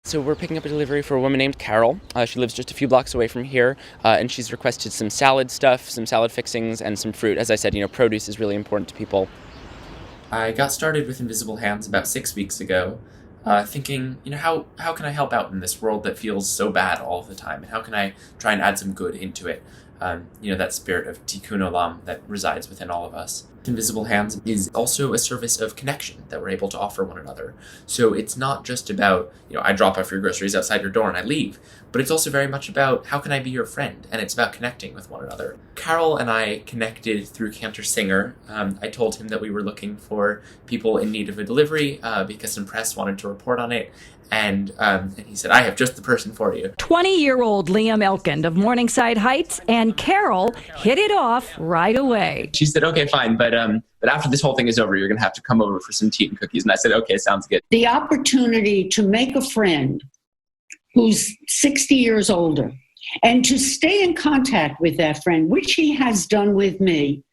So we're picking up a delivery for a woman named Carol. She lives just a few blocks away from here, and she's requested some salad stuff, some salad fixings, and some fruit. As I said, produce is really important to people. I got started with Invisible Hands about 6 weeks ago, thinking, how can I help out in this world that feels so bad all the time, and how can I try and add some good into it? That spirit of tikkun olam that resides within all of us. Invisible Hands is also a service of connection that we're able to offer one another. So it's not just about, I drop off your groceries outside your door and I leave, but it's also very much about how can I be your friend, and it's about connecting with one another. Carol and I connected through Cantor Singer. I told him that we were looking for people in need of a delivery because some press wanted to report on it, and he said, I have just the person for you. 20-year-old Liam Elkind of Morningside Heights and Carol hit it off right away. She said, okay, fine, but after this whole thing is over, you're going to have to come over for some tea and cookies. And I said, okay, sounds good. The opportunity to make a friend who's 60 years older and to stay in contact with that friend, which he has done with me,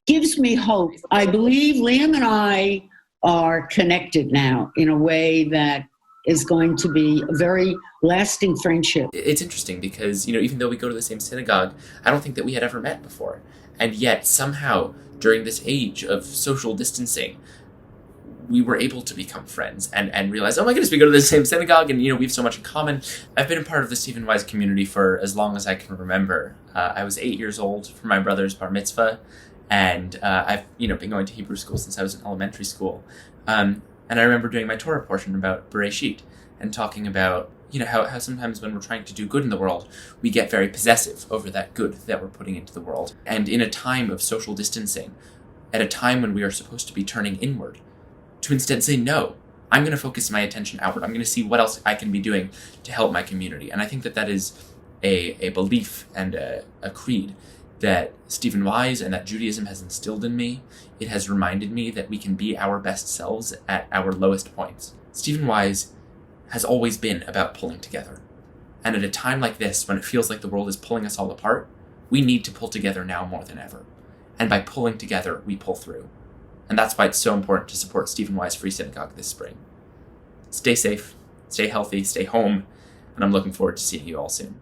gives me hope. I believe Liam and I are connected now in a way that is going to be a very lasting friendship. It's interesting because, even though we go to the same synagogue, I don't think that we had ever met before. And yet, somehow, during this age of social distancing, we were able to become friends and realize, oh my goodness, we go to the same synagogue and, we have so much in common. I've been a part of the Stephen Wise community for as long as I can remember. I was 8 years old for my brother's bar mitzvah, and I've, been going to Hebrew school since I was in elementary school. And I remember doing my Torah portion about Bereshit and talking about, how sometimes when we're trying to do good in the world, we get very possessive over that good that we're putting into the world. And in a time of social distancing, at a time when we are supposed to be turning inward, to instead say, no, I'm going to focus my attention outward. I'm going to see what else I can be doing to help my community. And I think that is a belief and a creed that Stephen Wise and that Judaism has instilled in me. It has reminded me that we can be our best selves at our lowest points. Stephen Wise has always been about pulling together. And at a time like this, when it feels like the world is pulling us all apart, we need to pull together now more than ever. And by pulling together, we pull through. And that's why it's so important to support Stephen Wise Free Synagogue this spring. Stay safe, stay healthy, stay home, and I'm looking forward to seeing you all soon.